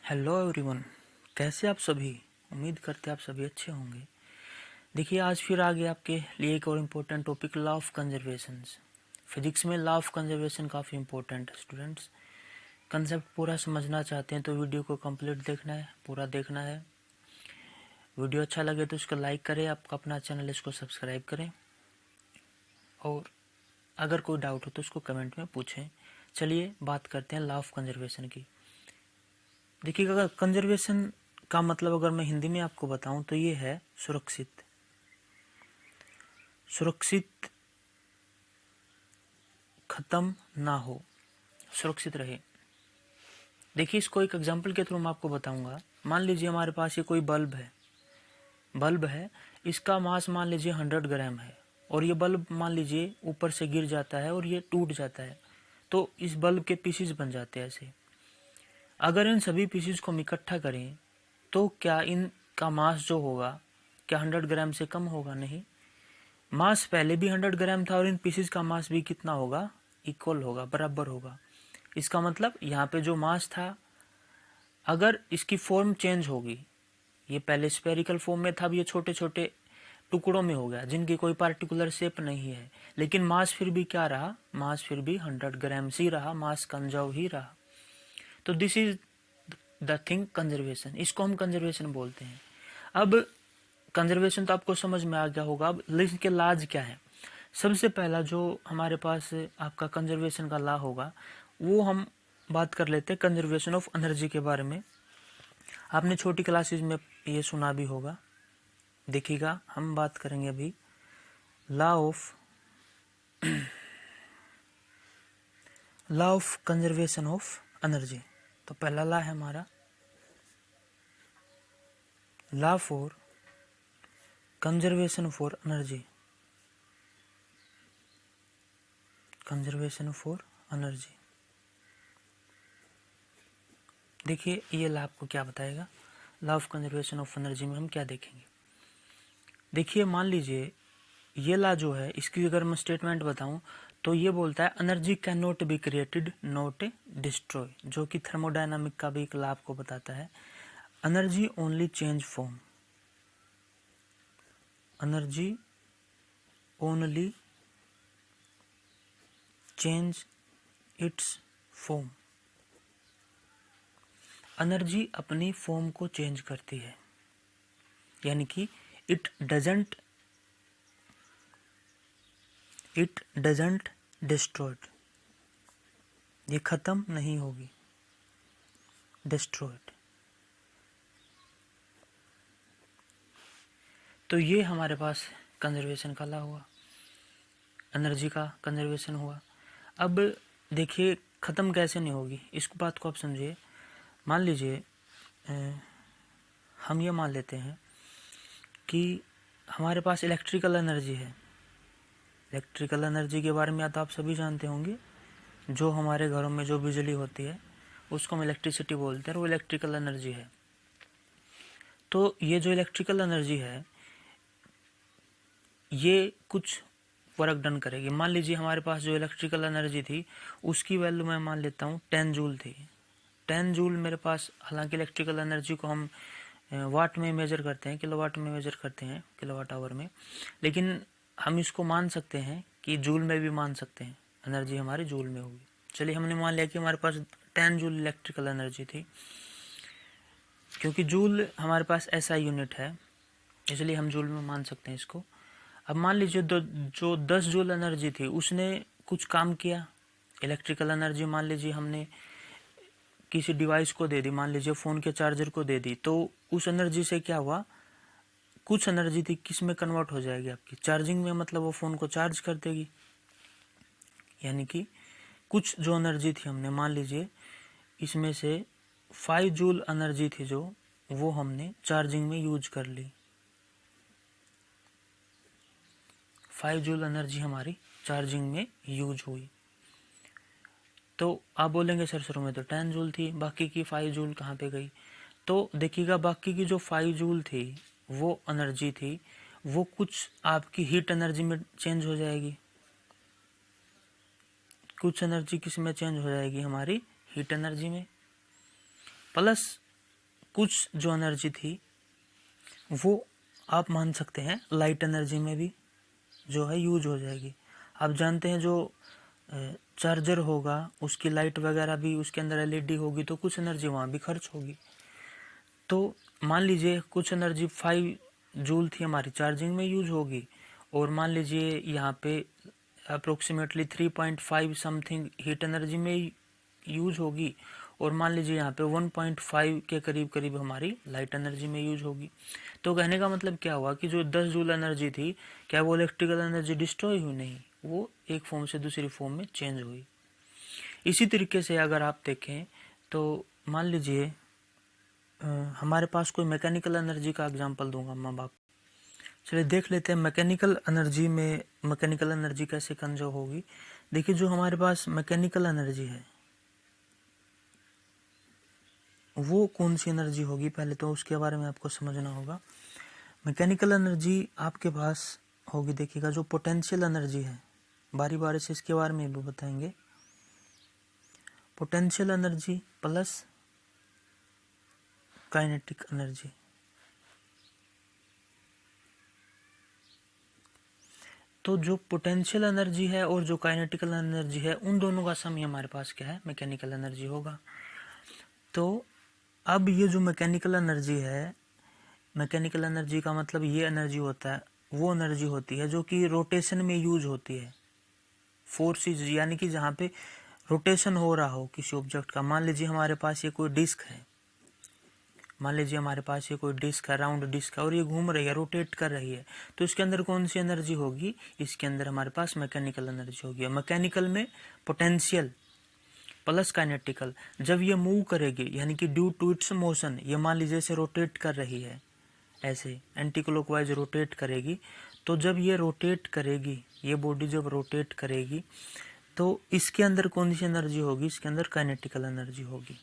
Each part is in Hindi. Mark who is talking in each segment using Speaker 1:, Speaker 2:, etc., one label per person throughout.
Speaker 1: हेलो एवरीवन, कैसे आप सभी। उम्मीद करते हैं आप सभी अच्छे होंगे। देखिए, आज फिर आगे आपके लिए एक और important topic, law of conservation. Physics में लॉ ऑफ कंजर्वेशन काफ़ी इम्पोर्टेंट है स्टूडेंट्स। कंसेप्ट पूरा समझना चाहते हैं तो वीडियो को कंप्लीट देखना है, पूरा देखना है। वीडियो अच्छा लगे तो उसको लाइक करें, आपका अपना चैनल इसको सब्सक्राइब करें, और अगर कोई डाउट हो तो उसको कमेंट में पूछें। चलिए बात करते हैं लॉ ऑफ कंजर्वेशन की। देखिए, अगर कंजर्वेशन का मतलब अगर मैं हिंदी में आपको बताऊं तो ये है सुरक्षित। सुरक्षित, खत्म ना हो, सुरक्षित रहे। देखिए, इसको एक एग्जांपल के थ्रू मैं आपको बताऊंगा। मान लीजिए हमारे पास ये कोई बल्ब है, इसका मास मान लीजिए 100 ग्राम है, और ये बल्ब मान लीजिए ऊपर से गिर जाता है और ये टूट जाता है, तो इस बल्ब के पीसेस बन जाते हैं ऐसे। अगर इन सभी पीसेस को हम इकट्ठा करें तो क्या इनका मास जो होगा, क्या 100 ग्राम से कम होगा? नहीं, मास पहले भी 100 ग्राम था और इन पीसेस का मास भी कितना होगा? इक्वल होगा, बराबर होगा। इसका मतलब यहाँ पे जो मास था, अगर इसकी फॉर्म चेंज होगी, ये पहले स्फेरिकल फॉर्म में था, अब ये छोटे छोटे टुकड़ों में हो गया जिनकी कोई पार्टिकुलर शेप नहीं है, लेकिन मास फिर भी क्या रहा? मास फिर भी 100 ग्राम ही रहा, मास कंजर्व ही रहा। तो this is the thing conservation, इसको हम कंजर्वेशन बोलते हैं। अब कंजर्वेशन तो आपको समझ में आ गया होगा। अब लिस्ट के लाज क्या है? सबसे पहला जो हमारे पास आपका कंजर्वेशन का लॉ होगा, वो हम बात कर लेते हैं कंजर्वेशन ऑफ एनर्जी के बारे में। आपने छोटी क्लासेस में ये सुना भी होगा। देखिएगा, हम बात करेंगे अभी law of conservation of energy. तो पहला लॉ है हमारा law for conservation for energy. Conservation for energy, देखिए ये लॉ आपको क्या बताएगा। Law of conservation of energy में हम क्या देखेंगे? देखिए, मान लीजिए ये लॉ जो है, इसकी अगर मैं स्टेटमेंट बताऊं तो ये बोलता है energy can not be created not destroy, जो कि थर्मोडायनामिक का भी एक लॉ आपको बताता है। Energy only change form, energy only change it's form. Energy अपनी फॉर्म को चेंज करती है, यानी कि इट डजंट डिस्ट्रॉयड, ये खत्म नहीं होगी, डिस्ट्रॉयड। तो ये हमारे पास कंजर्वेशन का लॉ हुआ, एनर्जी का कंजर्वेशन हुआ। अब देखिए, ख़त्म कैसे नहीं होगी, इस बात को आप समझिए। मान लीजिए हम ये मान लेते हैं कि हमारे पास इलेक्ट्रिकल एनर्जी है। इलेक्ट्रिकल एनर्जी के बारे में तो आप सभी जानते होंगे। जो हमारे घरों में जो बिजली होती है उसको हम इलेक्ट्रिसिटी बोलते हैं, और वो इलेक्ट्रिकल एनर्जी है। तो ये जो इलेक्ट्रिकल एनर्जी है, ये कुछ वर्क डन करेगी। मान लीजिए हमारे पास जो इलेक्ट्रिकल एनर्जी थी उसकी वैल्यू मैं मान लेता हूँ 10 जूल थी। 10 जूल मेरे पास, हालांकि इलेक्ट्रिकल एनर्जी को हम वाट में मेजर करते हैं, किलोवाट में मेजर करते हैं, किलोवाट आवर में, लेकिन हम इसको मान सकते हैं कि जूल में भी मान सकते हैं, एनर्जी हमारी जूल में होगी। चलिए, हमने मान लिया कि हमारे पास 10 जूल इलेक्ट्रिकल एनर्जी थी। क्योंकि जूल हमारे पास ऐसा यूनिट है, इसलिए हम जूल में मान सकते हैं इसको। अब मान लीजिए जो 10 जूल एनर्जी थी उसने कुछ काम किया। इलेक्ट्रिकल एनर्जी मान लीजिए हमने किसी डिवाइस को दे दी, मान लीजिए फ़ोन के चार्जर को दे दी, तो उस एनर्जी से क्या हुआ? कुछ एनर्जी थी किस में कन्वर्ट हो जाएगी? आपकी चार्जिंग में, मतलब वो फ़ोन को चार्ज कर देगी। यानी कि कुछ जो एनर्जी थी हमने, मान लीजिए इसमें से 5 जूल एनर्जी थी जो, वो हमने चार्जिंग में यूज कर ली। 5 जूल एनर्जी हमारी चार्जिंग में यूज हुई। तो आप बोलेंगे सर शुरू में तो 10 जूल थी, बाकी की 5 जूल कहाँ पे गई? तो देखिएगा, बाकी की जो 5 जूल थी वो एनर्जी थी, वो कुछ आपकी हीट एनर्जी में चेंज हो जाएगी। कुछ एनर्जी किस में चेंज हो जाएगी? हमारी हीट एनर्जी में। प्लस कुछ जो एनर्जी थी वो आप मान सकते हैं लाइट एनर्जी में भी जो है यूज हो जाएगी। आप जानते हैं जो चार्जर होगा उसकी लाइट वगैरह भी, उसके अंदर एलईडी होगी तो कुछ एनर्जी वहाँ भी खर्च होगी। तो मान लीजिए कुछ एनर्जी 5 जूल थी हमारी चार्जिंग में यूज होगी, और मान लीजिए यहाँ पे अप्रोक्सीमेटली 3.5 समथिंग हीट एनर्जी में यूज होगी, और मान लीजिए यहाँ पे 1.5 के करीब करीब हमारी लाइट एनर्जी में यूज होगी। तो कहने का मतलब क्या हुआ कि जो 10 जूल एनर्जी थी, क्या वो इलेक्ट्रिकल एनर्जी डिस्ट्रॉय हुई? नहीं, वो एक फॉर्म से दूसरी फॉर्म में चेंज हुई। इसी तरीके से अगर आप देखें तो मान लीजिए हमारे पास कोई मैकेनिकल एनर्जी का एग्जांपल दूंगा मैं बाप। चलिए देख लेते हैं मैकेनिकल एनर्जी में मैकेनिकल एनर्जी कैसे कंजर्व होगी। देखिए जो हमारे पास मैकेनिकल एनर्जी है वो कौन सी एनर्जी होगी, पहले तो उसके बारे में आपको समझना होगा। मैकेनिकल एनर्जी आपके पास होगी, देखिएगा जो पोटेंशियल एनर्जी है, बारी बारी से इसके बारे में भी बताएंगे। Potential energy plus kinetic energy. तो जो पोटेंशियल एनर्जी है और जो काइनेटिकल एनर्जी है उन दोनों का सम ही हमारे पास क्या है, मैकेनिकल एनर्जी होगा। तो अब ये जो मैकेनिकल एनर्जी है, मैकेनिकल एनर्जी का मतलब ये एनर्जी होता है, वो एनर्जी होती है जो कि रोटेशन में यूज होती है। फोर्सेस यानी कि जहाँ पे रोटेशन हो रहा हो किसी ऑब्जेक्ट का। मान लीजिए हमारे पास ये कोई डिस्क है, मान लीजिए हमारे पास ये कोई डिस्क है, राउंड डिस्क है, और ये घूम रही है, रोटेट कर रही है, तो इसके अंदर कौन सी एनर्जी होगी? इसके अंदर हमारे पास मैकेनिकल एनर्जी होगी। मैकेनिकल में पोटेंशियल प्लस काइनेटिकल। जब ये मूव करेगी यानी कि ड्यू टू इट्स मोशन, ये मान लीजिए इसे रोटेट कर रही है, ऐसे एंटी क्लॉकवाइज रोटेट करेगी, तो जब ये रोटेट करेगी, ये बॉडी जब रोटेट करेगी तो इसके अंदर कौन सी एनर्जी होगी? इसके अंदर काइनेटिकल एनर्जी होगी।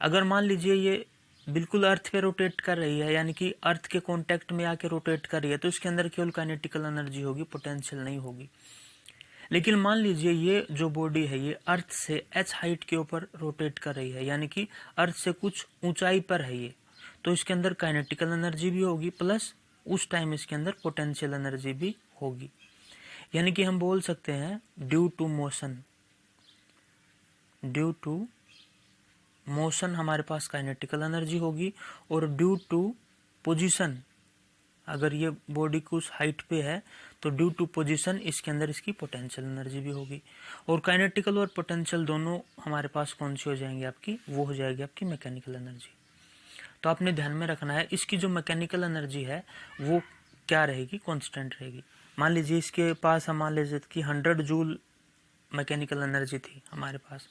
Speaker 1: अगर मान लीजिए ये बिल्कुल अर्थ पे रोटेट कर रही है, यानी कि अर्थ के कांटेक्ट में आके रोटेट कर रही है, तो इसके अंदर केवल काइनेटिकल एनर्जी होगी, पोटेंशियल नहीं होगी। लेकिन मान लीजिए ये जो बॉडी है ये अर्थ से h हाइट के ऊपर रोटेट कर रही है, यानी कि अर्थ से कुछ ऊंचाई पर है ये, तो इसके अंदर काइनेटिकल एनर्जी भी होगी प्लस उस टाइम इसके अंदर पोटेंशियल एनर्जी भी होगी। यानी कि हम बोल सकते हैं ड्यू टू मोशन हमारे पास काइनेटिकल एनर्जी होगी, और ड्यू टू पोजीशन, अगर ये बॉडी कुछ हाइट पे है तो ड्यू टू पोजीशन इसके अंदर इसकी पोटेंशियल एनर्जी भी होगी। और काइनेटिकल और पोटेंशियल दोनों हमारे पास कौन सी हो जाएंगी आपकी? वो हो जाएगी आपकी मैकेनिकल एनर्जी। तो आपने ध्यान में रखना है इसकी जो मैकेनिकल एनर्जी है वो क्या रहेगी? कांस्टेंट रहेगी। मान लीजिए इसके पास हम मान लीजिए कि 100 जूल मैकेनिकल एनर्जी थी हमारे पास।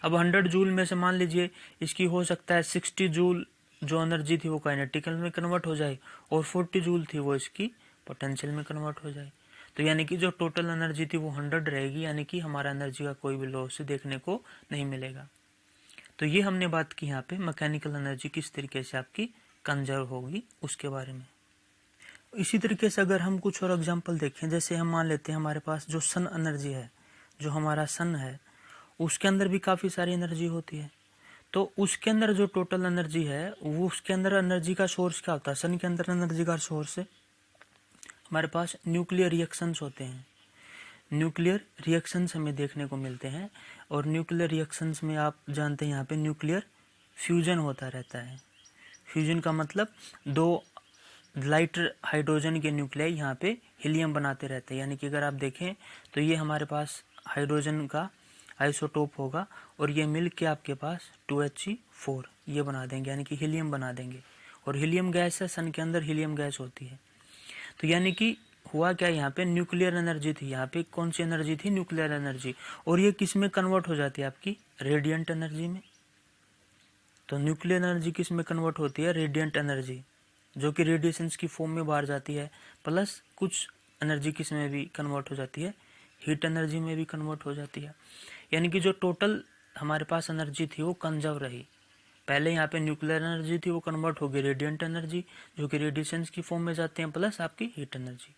Speaker 1: अब 100 जूल में से मान लीजिए इसकी हो सकता है 60 जूल जो एनर्जी थी वो काइनेटिकल में कन्वर्ट हो जाए, और 40 जूल थी वो इसकी पोटेंशियल में कन्वर्ट हो जाए। तो यानी कि जो टोटल एनर्जी थी वो 100 रहेगी, यानी कि हमारा एनर्जी का कोई भी लॉस देखने को नहीं मिलेगा। तो ये हमने बात की यहाँ पे मैकेनिकल एनर्जी किस तरीके से आपकी कंजर्व होगी उसके बारे में। इसी तरीके से अगर हम कुछ और एग्जांपल देखें, जैसे हम मान लेते हैं हमारे पास जो सन एनर्जी है, जो हमारा सन है उसके अंदर भी काफ़ी सारी एनर्जी होती है। तो उसके अंदर जो टोटल एनर्जी है वो, उसके अंदर एनर्जी का सोर्स क्या होता है? सन के अंदर एनर्जी का सोर्स है हमारे पास न्यूक्लियर रिएक्शंस होते हैं। न्यूक्लियर रिएक्शंस हमें देखने को मिलते हैं, और न्यूक्लियर रिएक्शंस में आप जानते हैं यहाँ पे न्यूक्लियर फ्यूजन होता रहता है। फ्यूजन का मतलब दो लाइटर हाइड्रोजन के न्यूक्लियाई यहाँ पे हीलियम बनाते रहते हैं। यानी कि अगर आप देखें तो ये हमारे पास हाइड्रोजन का आइसोटोप होगा, और ये मिल के आपके पास 2He4 ये बना देंगे, यानी कि हीलियम बना देंगे। और हीलियम गैस है, सन के अंदर हीलियम गैस होती है। तो यानी कि हुआ क्या, यहाँ पे न्यूक्लियर एनर्जी थी, यहाँ पे कौन सी एनर्जी थी? Nuclear energy. और ये किस में कन्वर्ट हो जाती है? आपकी रेडियंट एनर्जी में। तो न्यूक्लियर एनर्जी किस में कन्वर्ट होती है? रेडियंट एनर्जी, जो कि रेडिएशंस की फॉर्म में बाहर जाती है, प्लस कुछ एनर्जी किस में भी कन्वर्ट हो जाती है? हीट एनर्जी में भी कन्वर्ट हो जाती है। यानी कि जो टोटल हमारे पास एनर्जी थी वो कंजर्व रही। पहले यहाँ पे न्यूक्लियर एनर्जी थी वो कन्वर्ट हो गई रेडियंट एनर्जी, जो कि रेडिएशंस की फॉर्म में जाते हैं, प्लस आपकी हीट एनर्जी।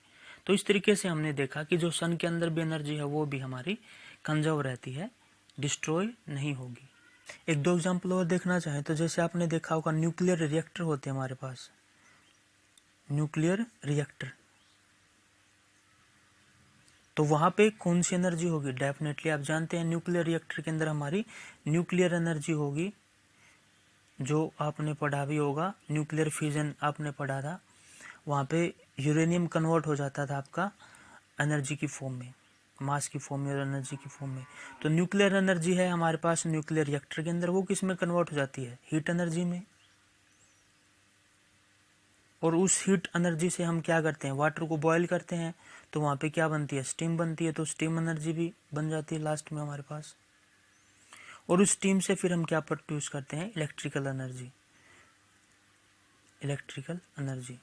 Speaker 1: तो इस तरीके से हमने देखा कि जो सन के अंदर भी एनर्जी है वो भी हमारी कंजर्व रहती है, डिस्ट्रॉय नहीं होगी। एक दो एग्जाम्पल और देखना चाहें तो जैसे आपने देखा होगा न्यूक्लियर रिएक्टर होते हैं हमारे पास, न्यूक्लियर रिएक्टर, तो वहाँ पे कौन सी एनर्जी होगी? डेफिनेटली आप जानते हैं न्यूक्लियर रिएक्टर के अंदर हमारी न्यूक्लियर एनर्जी होगी, जो आपने पढ़ा भी होगा, न्यूक्लियर फ्यूजन आपने पढ़ा था, वहाँ पे यूरेनियम कन्वर्ट हो जाता था आपका एनर्जी की फॉर्म में, मास की फॉर्म में और एनर्जी की फॉर्म में। तो न्यूक्लियर एनर्जी है हमारे पास न्यूक्लियर रिएक्टर के अंदर, वो किस में कन्वर्ट हो जाती है? हीट एनर्जी में। और उस हीट एनर्जी से हम क्या करते हैं? वाटर को बॉयल करते हैं, तो वहाँ पे क्या बनती है? स्टीम बनती है, तो स्टीम एनर्जी भी बन जाती है लास्ट में हमारे पास। और उस स्टीम से फिर हम क्या प्रोड्यूस करते हैं? Electrical energy, electrical energy.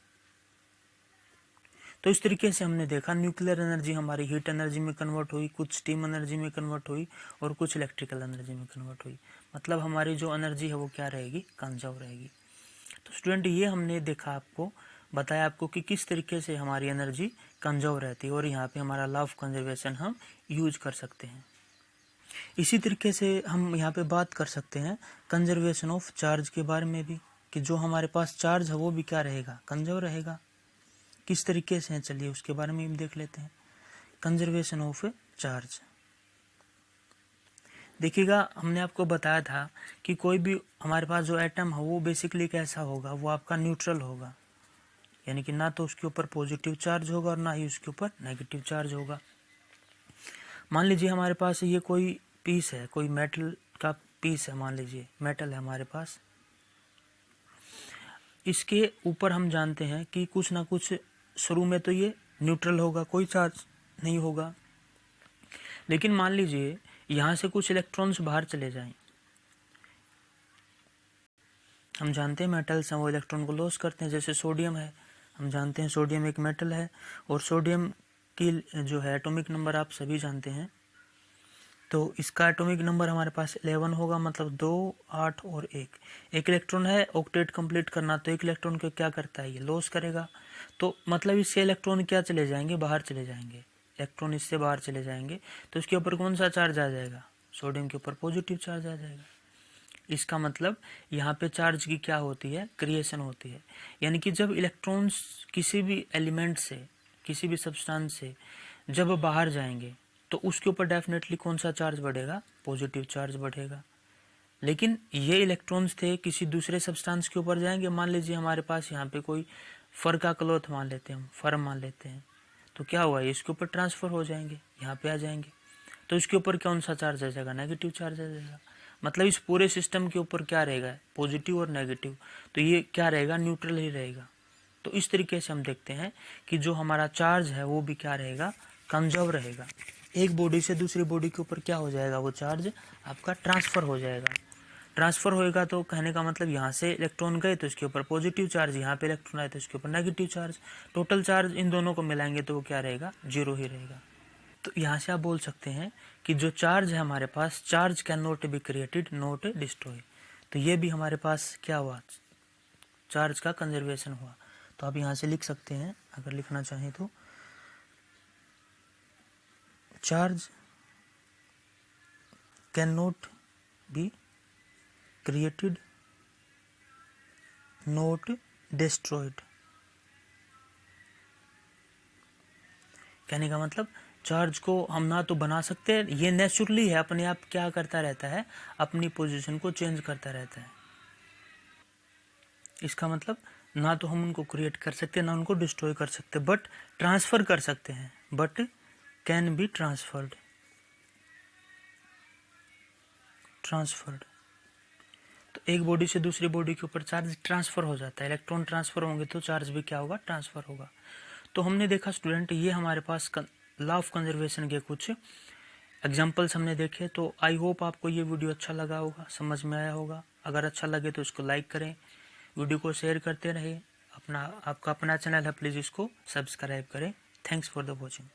Speaker 1: तो इस तरीके से हमने देखा न्यूक्लियर एनर्जी हमारी हीट एनर्जी में कन्वर्ट हुई, कुछ स्टीम एनर्जी में कन्वर्ट हुई और कुछ इलेक्ट्रिकल एनर्जी में कन्वर्ट हुई। मतलब हमारी जो एनर्जी है वो क्या रहेगी? कंजर्व रहेगी। तो स्टूडेंट ये हमने देखा, आपको बताया आपको कि किस तरीके से हमारी एनर्जी कंजर्व रहती है और यहाँ पे हमारा लॉ ऑफ कंजर्वेशन हम यूज कर सकते हैं। इसी तरीके से हम यहाँ पे बात कर सकते हैं कंजर्वेशन ऑफ चार्ज के बारे में भी, कि जो हमारे पास चार्ज है वो भी क्या रहेगा? कंजर्व रहेगा। किस तरीके से है चलिए उसके बारे में भी देख लेते हैं। कंजर्वेशन ऑफ चार्ज, देखिएगा हमने आपको बताया था कि कोई भी हमारे पास जो एटम है वो बेसिकली कैसा होगा? वो आपका न्यूट्रल होगा, यानी कि ना तो उसके ऊपर पॉजिटिव चार्ज होगा और ना ही उसके ऊपर नेगेटिव चार्ज होगा। मान लीजिए हमारे पास ये कोई पीस है, कोई मेटल का पीस है, मान लीजिए मेटल है हमारे पास, इसके ऊपर हम जानते हैं कि कुछ ना कुछ शुरू में तो ये न्यूट्रल होगा, कोई चार्ज नहीं होगा। लेकिन मान लीजिए यहाँ से कुछ इलेक्ट्रॉन्स बाहर चले जाएं, हम जानते हैं मेटल्स हैं वो इलेक्ट्रॉन को लॉस करते हैं, जैसे सोडियम है, हम जानते हैं सोडियम एक मेटल है और सोडियम की जो है एटॉमिक नंबर आप सभी जानते हैं। तो इसका एटॉमिक नंबर हमारे पास 11 होगा, मतलब 2, 8 और 1। एक इलेक्ट्रॉन है ऑक्टेट कंप्लीट करना, तो एक इलेक्ट्रॉन को क्या करता है? ये लॉस करेगा। तो मतलब इससे इलेक्ट्रॉन क्या चले जाएंगे? बाहर चले जाएंगे। इलेक्ट्रॉन इससे बाहर चले जाएंगे तो इसके ऊपर कौन सा चार्ज आ जाएगा? सोडियम के ऊपर पॉजिटिव चार्ज आ जाएगा। इसका मतलब यहाँ पे चार्ज की क्या होती है? क्रिएशन होती है। यानी कि जब इलेक्ट्रॉन्स किसी भी एलिमेंट से, किसी भी सब्सटेंस से जब बाहर जाएंगे तो उसके ऊपर डेफिनेटली कौन सा चार्ज बढ़ेगा? पॉजिटिव चार्ज बढ़ेगा। लेकिन ये इलेक्ट्रॉन्स थे किसी दूसरे सब्सटेंस के ऊपर जाएंगे, मान लीजिए हमारे पास यहाँ पे कोई फर का क्लॉथ मान लेते हैं, हम फर मान लेते हैं, तो क्या हुआ? इसके ऊपर ट्रांसफर हो जाएंगे, यहाँ पे आ जाएंगे, तो इसके ऊपर कौन सा चार्ज आ जाएगा? नेगेटिव चार्ज आ जाएगा। मतलब इस पूरे सिस्टम के ऊपर क्या रहेगा? पॉजिटिव और नेगेटिव। तो ये क्या रहेगा? न्यूट्रल ही रहेगा। तो इस तरीके से हम देखते हैं कि जो हमारा चार्ज है वो भी क्या रहेगा? कंजर्व रहेगा। एक बॉडी से दूसरी बॉडी के ऊपर क्या हो जाएगा? वो चार्ज आपका ट्रांसफर हो जाएगा। ट्रांसफर होएगा तो कहने का मतलब यहाँ से इलेक्ट्रॉन गए तो इसके ऊपर पॉजिटिव चार्ज, यहाँ पे इलेक्ट्रॉन आए तो इसके ऊपर negative charge. Total charge in दोनों को मिलाएंगे तो वो क्या रहेगा? 0 ही रहेगा। तो यहाँ से आप बोल सकते हैं कि जो चार्ज है हमारे पास, charge can not be created not destroy. तो ये भी हमारे पास क्या हुआ? चार्ज का कंजर्वेशन हुआ। तो आप यहाँ से लिख सकते हैं अगर लिखना चाहें तो, charge can not be created not destroyed. कहने का मतलब चार्ज को हम ना तो बना सकते हैं, ये नेचुरली है, अपने आप क्या करता रहता है? अपनी पोजीशन को चेंज करता रहता है। इसका मतलब ना तो हम उनको क्रिएट कर सकते ना उनको डिस्ट्रॉय कर सकते, बट ट्रांसफर कर सकते हैं, बट कैन बी ट्रांसफर्ड। तो एक बॉडी से दूसरी बॉडी के ऊपर चार्ज ट्रांसफर हो जाता है, इलेक्ट्रॉन ट्रांसफर होंगे तो चार्ज भी क्या होगा? ट्रांसफर होगा। तो हमने देखा स्टूडेंट, ये हमारे पास लॉ ऑफ कंजर्वेशन के कुछ एग्जाम्पल्स हमने देखे। तो आई होप आपको ये वीडियो अच्छा लगा होगा, समझ में आया होगा। अगर अच्छा लगे तो इसको लाइक करें, वीडियो को शेयर करते रहे। आपका अपना चैनल है, प्लीज़ इसको सब्सक्राइब करें। Thanks for the watching.